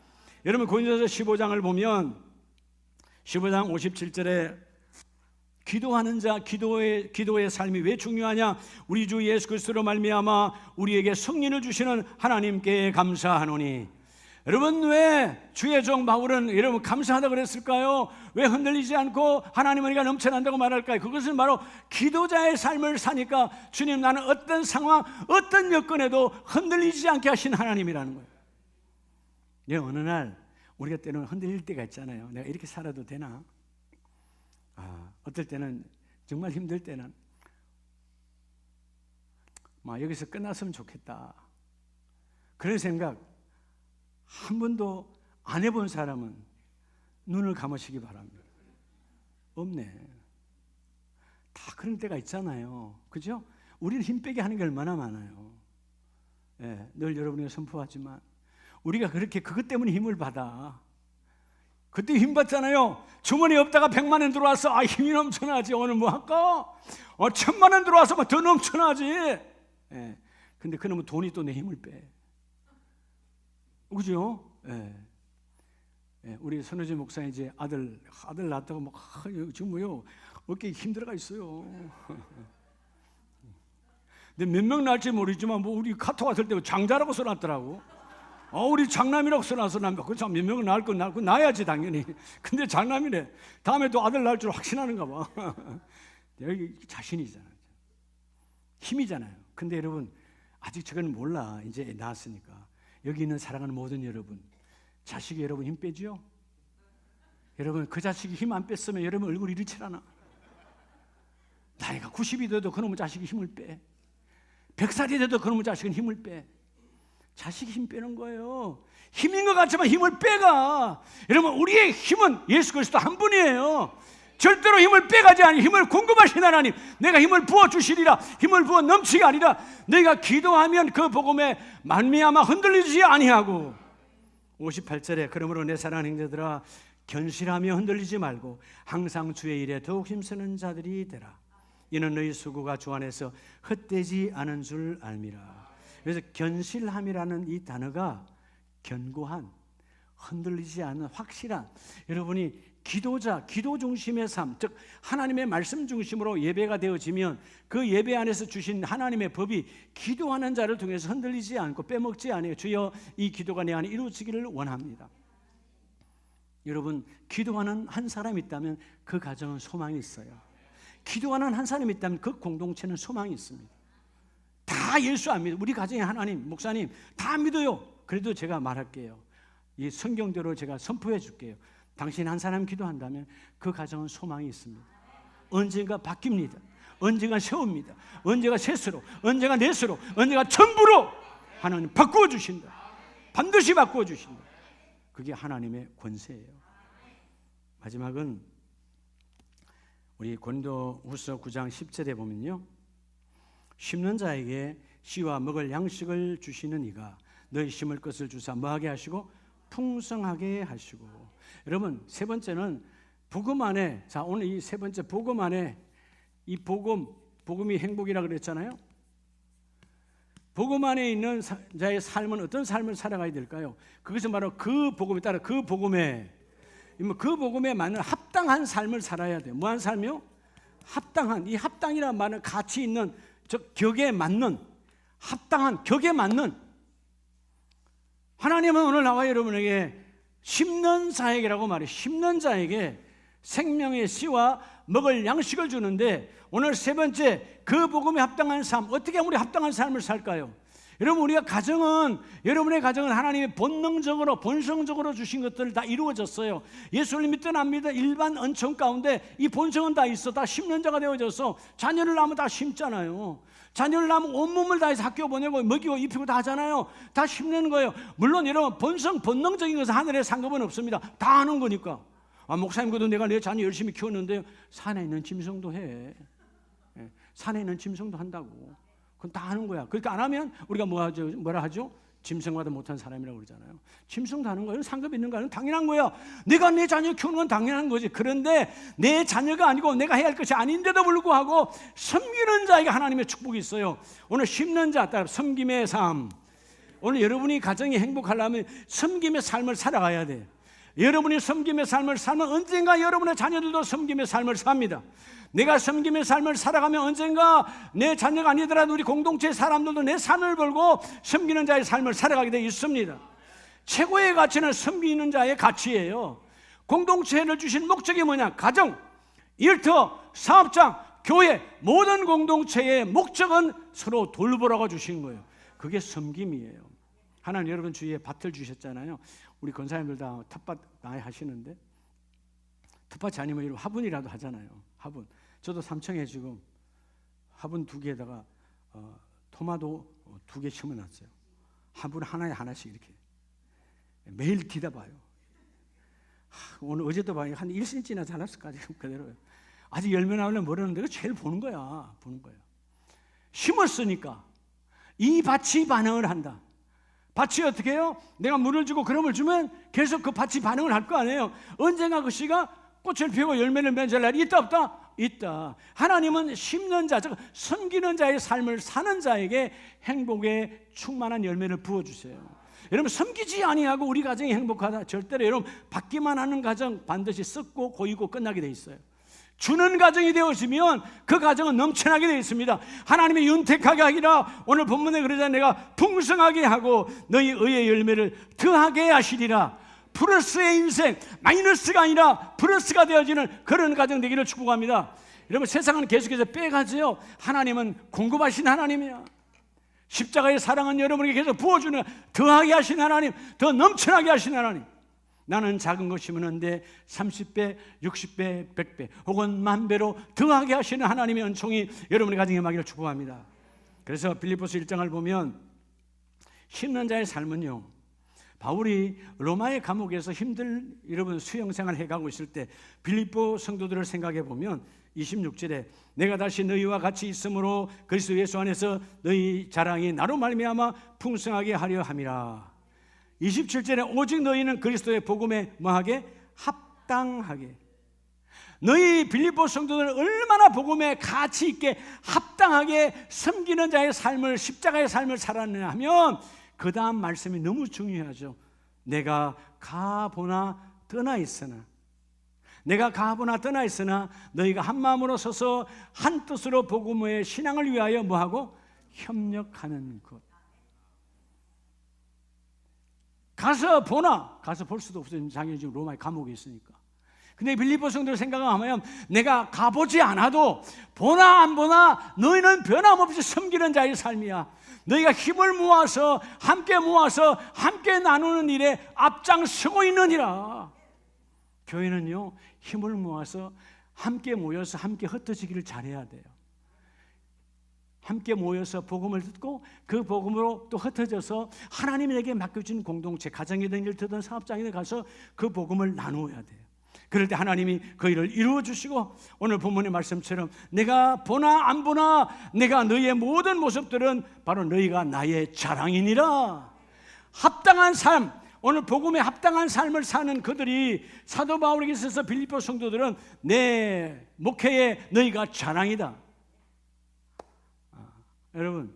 여러분, 고린도서 15장을 보면 15장 57절에 기도하는 자, 기도의 삶이 왜 중요하냐? 우리 주 예수 그리스도로 말미암아 우리에게 승리를 주시는 하나님께 감사하노니. 여러분, 왜 주의 종 바울은 여러분 감사하다 그랬을까요? 왜 흔들리지 않고 하나님 은혜가 넘쳐난다고 말할까요? 그것은 바로 기도자의 삶을 사니까 주님, 나는 어떤 상황, 어떤 여건에도 흔들리지 않게 하신 하나님이라는 거예요. 예, 어느 날 우리가 때로는 흔들릴 때가 있잖아요. 내가 이렇게 살아도 되나? 어떨 때는 정말 힘들 때는 여기서 끝났으면 좋겠다, 그런 생각 한 번도 안 해본 사람은 눈을 감으시기 바랍니다. 없네. 다 그런 때가 있잖아요. 그죠? 우리는 힘 빼게 하는 게 얼마나 많아요. 예, 늘 여러분에게 선포하지만 우리가 그렇게 그것 때문에 힘을 받아. 그때 힘 받잖아요. 주머니 없다가 100만 원 들어와서 힘이 넘쳐나지. 오늘 뭐 할까? 1000만 원 들어와서 더 넘쳐나지. 예. 근데 그러면 돈이 또 내 힘을 빼. 그죠? 예. 예. 우리 선호진 목사님 이제 아들 낳았다고 지금 뭐요? 어깨에 힘 들어가 있어요. 근데 몇 명 낳을지 모르지만 우리 카톡 왔을 때 장자라고 써놨더라고. 우리 장남이라고 써놔서 그렇죠. 몇 명은 낳을 건 낳아야지 당연히. 근데 장남이래. 다음에 또 아들 낳을 줄 확신하는가 봐. 여기 자신이잖아요. 힘이잖아요. 근데 여러분, 아직 저건 몰라. 이제 낳았으니까. 여기 있는 사랑하는 모든 여러분, 자식이 여러분 힘 빼죠? 여러분, 그 자식이 힘 안 뺐으면 여러분 얼굴이 이렇지 않아. 나이가 90이 돼도 그놈의 자식이 힘을 빼. 100살이 돼도 그놈의 자식은 힘을 빼. 자식이 힘 빼는 거예요. 힘인 것 같지만 힘을 빼가. 여러분, 우리의 힘은 예수 그리스도 한 분이에요. 절대로 힘을 빼가지 아니 힘을 공급하신 하나님, 내가 힘을 부어주시리라. 힘을 부어 넘치가 아니라 너희가 기도하면 그 복음에 말미암아 흔들리지 아니하고. 58절에 그러므로 내 사랑하는 형제들아, 견실하며 흔들리지 말고 항상 주의 일에 더욱 힘쓰는 자들이 되라. 이는 너희 수고가 주 안에서 헛되지 않은 줄 알미라. 그래서 견실함이라는 이 단어가 견고한, 흔들리지 않는, 확실한, 여러분이 기도자, 기도 중심의 삶, 즉 하나님의 말씀 중심으로 예배가 되어지면 그 예배 안에서 주신 하나님의 법이 기도하는 자를 통해서 흔들리지 않고 빼먹지 않아요. 주여, 이 기도가 내 안에 이루어지기를 원합니다. 여러분, 기도하는 한 사람이 있다면 그 가정은 소망이 있어요. 기도하는 한 사람이 있다면 그 공동체는 소망이 있습니다. 다 예수 안 믿어요. 우리 가정에 하나님, 목사님 다 믿어요. 그래도 제가 말할게요. 이 성경대로 제가 선포해 줄게요. 당신 한 사람 기도한다면 그 가정은 소망이 있습니다. 언젠가 바뀝니다. 언젠가 세웁니다. 언젠가 셋으로, 언젠가 넷으로, 언젠가 전부로 하나님 바꾸어 주신다. 반드시 바꾸어 주신다. 그게 하나님의 권세예요. 마지막은 우리 고린도후서 9장 10절에 보면요, 심는 자에게 씨와 먹을 양식을 주시는 이가 너희 심을 것을 주사 뭐하게 하시고 풍성하게 하시고. 여러분, 세 번째는 복음 안에, 자 오늘 이 세 번째 복음 안에, 이 복음이 행복이라 그랬잖아요. 복음 안에 있는 자의 삶은 어떤 삶을 살아가야 될까요? 그것은 바로 그 복음에 따라 그 복음에 맞는 합당한 삶을 살아야 돼요. 뭐한 삶이요? 합당한, 이 합당이라는 말은 가치 있는, 즉 격에 맞는, 합당한 격에 맞는. 하나님은 오늘 나와 여러분에게 심는 자에게라고 말해요. 심는 자에게 생명의 씨와 먹을 양식을 주는데, 오늘 세 번째 그 복음에 합당한 삶, 어떻게 우리 합당한 삶을 살까요? 여러분, 우리가 여러분의 가정은 하나님이 본능적으로, 본성적으로 주신 것들 다 이루어졌어요. 예수를 믿든 안 믿든 일반 은총 가운데 이 본성은 다 있어. 다 심는 자가 되어져서, 자녀를 낳으면 다 심잖아요. 자녀를 낳으면 온몸을 다해서 학교 보내고 먹이고 입히고 다 하잖아요. 다 심는 거예요. 물론 여러분, 본능적인 것은 하늘에 상관은 없습니다. 다 하는 거니까. 목사님, 그래도 내가 내 자녀 열심히 키웠는데, 산에 있는 짐승도 해. 산에 있는 짐승도 한다고. 그건 다 하는 거야. 그러니까 안 하면 우리가 뭐라 하죠? 짐승과도 못한 사람이라고 그러잖아요. 짐승도 하는 거예요. 상급 있는 거는 당연한 거야. 내가 내 자녀 키우는 건 당연한 거지. 그런데 내 자녀가 아니고 내가 해야 할 것이 아닌데도 불구하고 섬기는 자에게 하나님의 축복이 있어요. 오늘 심는 자, 따라 섬김의 삶. 오늘 여러분이 가정이 행복하려면 섬김의 삶을 살아가야 돼. 여러분이 섬김의 삶을 살면 언젠가 여러분의 자녀들도 섬김의 삶을 삽니다. 내가 섬김의 삶을 살아가면 언젠가 내 자녀가 아니더라도 우리 공동체의 사람들도 내 삶을 걸고 섬기는 자의 삶을 살아가게 되어 있습니다. 최고의 가치는 섬기는 자의 가치예요. 공동체를 주신 목적이 뭐냐? 가정, 일터, 사업장, 교회, 모든 공동체의 목적은 서로 돌보라고 주신 거예요. 그게 섬김이에요. 하나님 여러분 주위에 밭을 주셨잖아요. 우리 권사님들 다 텃밭 많이 하시는데, 텃밭이 아니면 이런 화분이라도 하잖아요. 화분. 저도 삼청에 지금 화분 2개에다가 토마토 2개 심어놨어요. 화분 하나에 하나씩 이렇게 매일 뒤다봐요. 오늘 어제도 봐요. 한 1cm나 자랐을까 지금 그대로요. 아직 열매 나오려면 모르는데 그 제일 보는 거야. 심었으니까 이 밭이 반응을 한다. 밭이 어떻게 해요? 내가 물을 주고 그름을 주면 계속 그 밭이 반응을 할 거 아니에요. 언젠가 그 씨가 꽃을 피우고 열매를 맺을 날이 있다 없다? 있다. 하나님은 심는 자, 즉 섬기는 자의 삶을 사는 자에게 행복의 충만한 열매를 부어주세요. 여러분, 섬기지 아니하고 우리 가정이 행복하다, 절대로 여러분 받기만 하는 가정 반드시 썩고 고이고 끝나게 돼 있어요. 주는 가정이 되어지면 그 가정은 넘쳐나게 되어 있습니다. 하나님이 윤택하게 하기라, 오늘 본문에 그러잖아요. 내가 풍성하게 하고 너희 의의 열매를 더하게 하시리라. 플러스의 인생, 마이너스가 아니라 플러스가 되어지는 그런 가정 되기를 축복합니다. 여러분, 세상은 계속해서 빼가지요. 하나님은 공급하신 하나님이야. 십자가의 사랑은 여러분에게 계속 부어주는, 더하게 하신 하나님, 더 넘쳐나게 하신 하나님. 나는 작은 것 심었는데 30배, 60배, 100배 혹은 10,000배로 더하게 하시는 하나님의 은총이 여러분의 가정에 임하기를 축복합니다. 그래서 빌립보서 1장을 보면 심는 자의 삶은요, 바울이 로마의 감옥에서 여러분 수용생활을 해가고 있을 때 빌립보 성도들을 생각해 보면 26절에 내가 다시 너희와 같이 있으므로 그리스도 예수 안에서 너희 자랑이 나로 말미암아 풍성하게 하려 함이라. 27절에 오직 너희는 그리스도의 복음에 뭐하게? 합당하게. 너희 빌립보 성도들은 얼마나 복음에 가치 있게 합당하게 섬기는 자의 삶을, 십자가의 삶을 살았느냐 하면 그 다음 말씀이 너무 중요하죠. 내가 가보나 떠나 있으나, 내가 가보나 떠나 있으나 너희가 한 마음으로 서서 한 뜻으로 복음의 신앙을 위하여 뭐하고? 협력하는 것. 가서 보나? 가서 볼 수도 없어요. 자기 지금 로마의 감옥에 있으니까. 근데 빌립보 성도들 생각하면 내가 가보지 않아도 보나 안 보나 너희는 변함없이 섬기는 자의 삶이야. 너희가 힘을 모아서 함께 나누는 일에 앞장서고 있느니라. 교회는요, 힘을 모아서 함께 모여서 함께 흩어지기를 잘해야 돼요. 함께 모여서 복음을 듣고 그 복음으로 또 흩어져서 하나님이 내게 맡겨준 공동체, 가정이든 일터든 사업장이든 가서 그 복음을 나누어야 돼요. 그럴 때 하나님이 그 일을 이루어주시고, 오늘 본문의 말씀처럼 내가 보나 안 보나 내가 너희의 모든 모습들은 바로 너희가 나의 자랑이니라. 합당한 삶, 오늘 복음에 합당한 삶을 사는 그들이 사도 바울에게 있어서 빌립보 성도들은 내 목회에 너희가 자랑이다. 여러분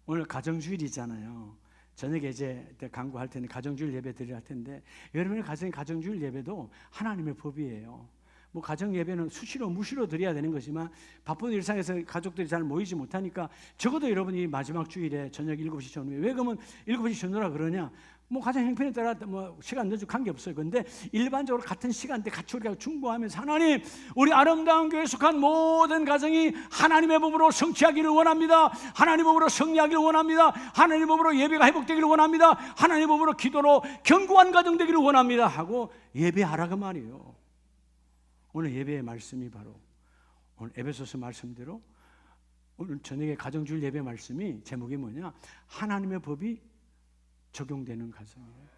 오늘 가정주일이잖아요. 저녁에 이제 강구할 텐데 가정주일 예배 드리려 할 텐데 여러분의 가정의 가정주일 예배도 하나님의 법이에요. 뭐 가정 예배는 수시로 무시로 드려야 되는 거지만 바쁜 일상에서 가족들이 잘 모이지 못하니까 적어도 여러분이 마지막 주일에 저녁 7시 전후에 왜 그러면 7시 전후라 그러냐? 뭐 가정 형편에 따라 뭐 시간 늦고 관계없어요. 그런데 일반적으로 같은 시간대 같이 우리가 중보하면서 하나님 우리 아름다운 교회에 속한 모든 가정이 하나님의 법으로 성취하기를 원합니다. 하나님의 법으로 승리하기를 원합니다. 하나님의 법으로 예배가 회복되기를 원합니다. 하나님의 법으로 기도로 견고한 가정 되기를 원합니다 하고 예배하라 그 말이에요. 오늘 예배의 말씀이 바로 오늘 에베소서 말씀대로 오늘 저녁에 가정주일 예배 말씀이 제목이 뭐냐? 하나님의 법이 적용되는 가정이에요.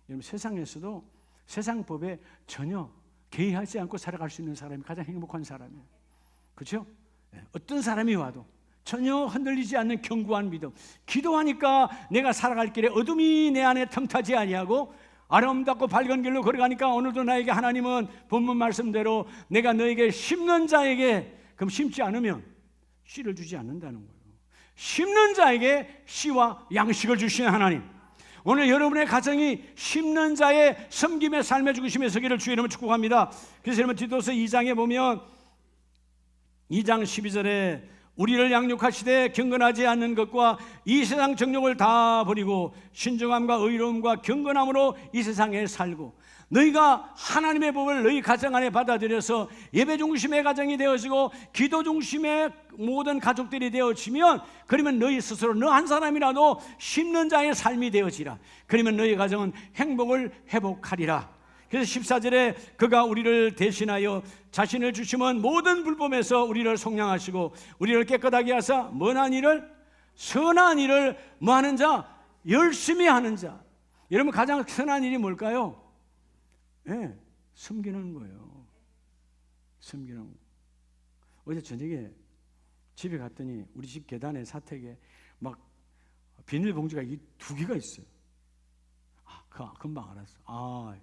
여러분 세상에서도 세상 법에 전혀 개의하지 않고 살아갈 수 있는 사람이 가장 행복한 사람이에요. 그렇죠? 어떤 사람이 와도 전혀 흔들리지 않는 견고한 믿음. 기도하니까 내가 살아갈 길에 어둠이 내 안에 틈타지 아니하고 아름답고 밝은 길로 걸어가니까 오늘도 나에게 하나님은 본문 말씀대로 내가 너에게 심는 자에게 그럼 심지 않으면 씨를 주지 않는다는 거예요. 심는 자에게 씨와 양식을 주시는 하나님. 오늘 여러분의 가정이 심는 자의 섬김의 삶의 중심에 서기를 주의 이름으로 축복합니다. 그래서 여러분 디도서 2장에 보면 2장 12절에 우리를 양육하시되 경건하지 않는 것과 이 세상 정욕을 다 버리고 신중함과 의로움과 경건함으로 이 세상에 살고 너희가 하나님의 법을 너희 가정 안에 받아들여서 예배 중심의 가정이 되어지고 기도 중심의 모든 가족들이 되어지면 그러면 너희 스스로 너 한 사람이라도 심는 자의 삶이 되어지라. 그러면 너희 가정은 행복을 회복하리라. 그래서 14절에 그가 우리를 대신하여 자신을 주시면 모든 불법에서 우리를 속량하시고 우리를 깨끗하게 하사 뭐한 일을 선한 일을 뭐 하는 자? 열심히 하는 자. 여러분 가장 선한 일이 뭘까요? 네, 섬기는 거예요. 섬기는 거. 어제 저녁에 집에 갔더니 우리 집 계단에 사택에 막 비닐봉지가 2개가 있어요. 금방 알았어.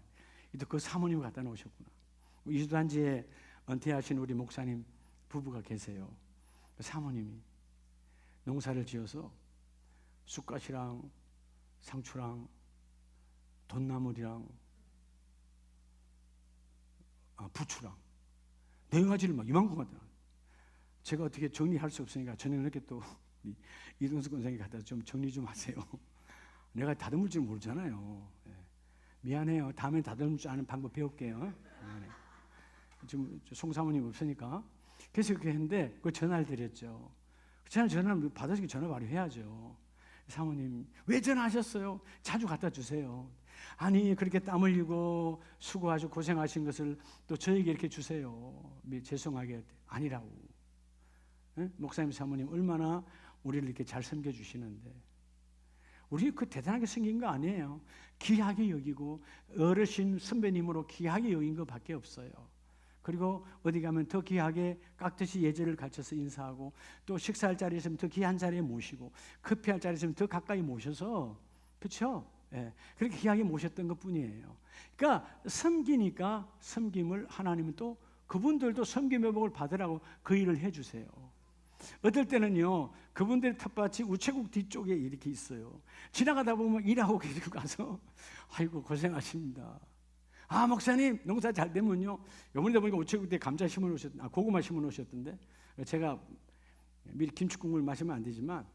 그 사모님 갖다 놓으셨구나. 이수단지에 은퇴하신 우리 목사님 부부가 계세요. 사모님이 농사를 지어서 쑥갓이랑 상추랑 돈나물이랑 부추랑 4가지를 막 이만큼 갖다 놔요. 제가 어떻게 정리할 수 없으니까 저녁 늦게 또 이동수 권사님이 갖다 좀 정리 좀 하세요. 내가 다듬을 줄 모르잖아요. 미안해요. 다음에 다듬을 줄 아는 방법 배울게요. 지금 송사모님 없으니까. 그래서 그렇게 했는데 그 전화를 드렸죠. 전화를 받으시기 전화 바로 해야죠. 사모님 왜 전화하셨어요? 자주 갖다 주세요. 아니 그렇게 땀 흘리고 수고하시고 고생하신 것을 또 저에게 이렇게 주세요. 죄송하게 아니라고. 목사님 사모님 얼마나 우리를 이렇게 잘 섬겨주시는데 우리 그 대단하게 생긴 거 아니에요. 귀하게 여기고 어르신 선배님으로 귀하게 여긴 것밖에 없어요. 그리고 어디 가면 더 귀하게 깍듯이 예절을 갖춰서 인사하고 또 식사할 자리 있으면 더 귀한 자리에 모시고 커피할 자리 있으면 더 가까이 모셔서 그렇죠? 예, 그렇게 귀하게 모셨던 것뿐이에요. 그러니까 섬기니까 섬김을 하나님은 또 그분들도 섬김의 복을 받으라고 그 일을 해주세요. 어떨 때는요 그분들의 텃밭이 우체국 뒤쪽에 이렇게 있어요. 지나가다 보면 일하고 계시고 가서 아이고 고생하십니다. 목사님 농사 잘 되면요 요번에 보니까 우체국 때 감자 심어 놓으셨 고구마 심어 놓으셨던데 제가 미리 김치국물 마시면 안 되지만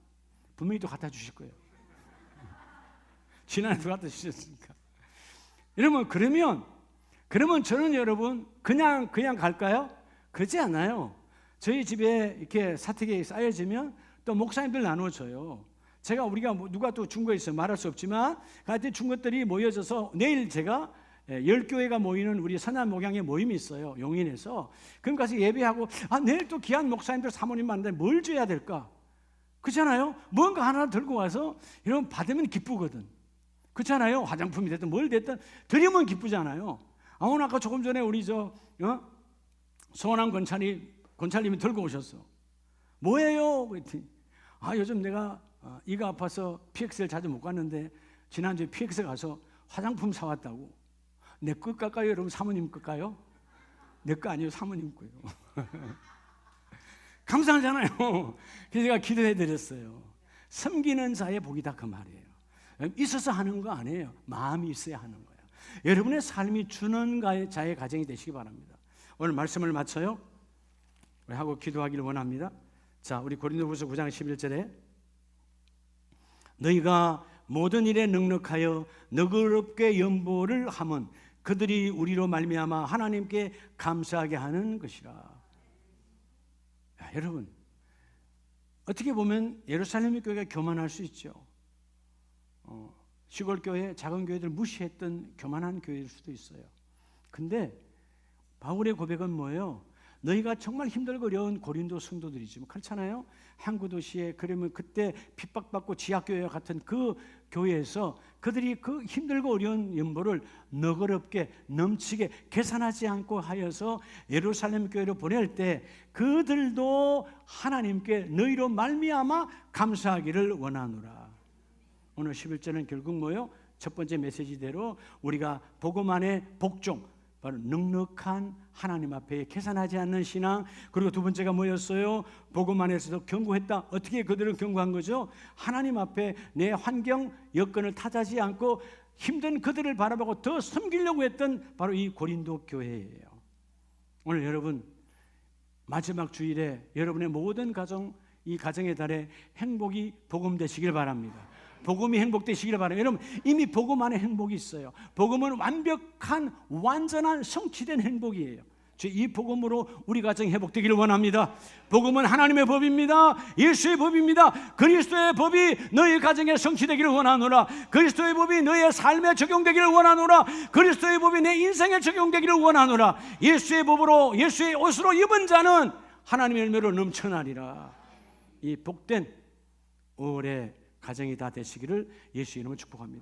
분명히 또 갖다 주실 거예요. 지난해도 갖다 주셨으니까. 여러분 그러면 저는 여러분 그냥 갈까요? 그렇지 않아요. 저희 집에 이렇게 사택에 쌓여지면 또 목사님들 나눠줘요. 우리가 누가 또 준 거 있어요. 말할 수 없지만 하여튼 준 것들이 모여져서 내일 제가 10교회가 모이는 우리 선한 목양의 모임이 있어요. 용인에서. 그럼 가서 예배하고 내일 또 귀한 목사님들 사모님 만나는데 뭘 줘야 될까? 그렇잖아요. 뭔가 하나 들고 와서 이러면 받으면 기쁘거든. 그렇잖아요. 화장품이 됐든 뭘 됐든 드리면 기쁘잖아요. 오늘 아까 조금 전에 우리 소원한 권찰님이 들고 오셨어. 뭐예요? 그랬더니 요즘 내가 이가 아파서 PX를 자주 못 갔는데 지난주에 PX 가서 화장품 사왔다고. 내 것 갈까요? 여러분 사모님 것까요? 내 거 아니에요. 사모님 거예요. 감사하잖아요. 그래서 제가 기도해 드렸어요. 섬기는 자의 복이다 그 말이에요. 있어서 하는 거 아니에요. 마음이 있어야 하는 거예요. 여러분의 삶이 주는 자의 가정이 되시기 바랍니다. 오늘 말씀을 마쳐요. 하고 기도하기를 원합니다. 자, 우리 고린도후서 9장 11절에 너희가 모든 일에 넉넉하여 너그럽게 연보를 하면 그들이 우리로 말미암아 하나님께 감사하게 하는 것이라. 야, 여러분, 어떻게 보면 예루살렘 교회가 교만할 수 있죠. 시골 교회, 작은 교회들 무시했던 교만한 교회일 수도 있어요. 근데 바울의 고백은 뭐예요? 너희가 정말 힘들고 어려운 고린도 성도들이지 그렇잖아요. 항구 도시에 그러면 그때 핍박받고 지하교회와 같은 그 교회에서 그들이 그 힘들고 어려운 연보를 너그럽게 넘치게 계산하지 않고 하여서 예루살렘 교회로 보낼 때 그들도 하나님께 너희로 말미암아 감사하기를 원하노라. 오늘 11절은 결국 뭐예요? 첫 번째 메시지대로 우리가 복음 안에 복종, 바로 넉넉한 하나님 앞에 계산하지 않는 신앙. 그리고 두 번째가 뭐였어요? 복음 안에서도 견고했다. 어떻게 그들은 견고한 거죠? 하나님 앞에 내 환경 여건을 탓하지 않고 힘든 그들을 바라보고 더 섬기려고 했던 바로 이 고린도 교회예요. 오늘 여러분 마지막 주일에 여러분의 모든 가정, 이 가정의 달에 행복이 복음 되시길 바랍니다. 복음이 행복되시길 바라요. 여러분 이미 복음 안에 행복이 있어요. 복음은 완벽한 완전한 성취된 행복이에요. 이 복음으로 우리 가정이 회복되기를 원합니다. 복음은 하나님의 법입니다. 예수의 법입니다. 그리스도의 법이 너희 가정에 성취되기를 원하노라. 그리스도의 법이 너의 삶에 적용되기를 원하노라. 그리스도의 법이 내 인생에 적용되기를 원하노라. 예수의 법으로 예수의 옷으로 입은 자는 하나님의 열매로 넘쳐나리라. 이 복된 올해 가정이 다 되시기를 예수 이름으로 축복합니다.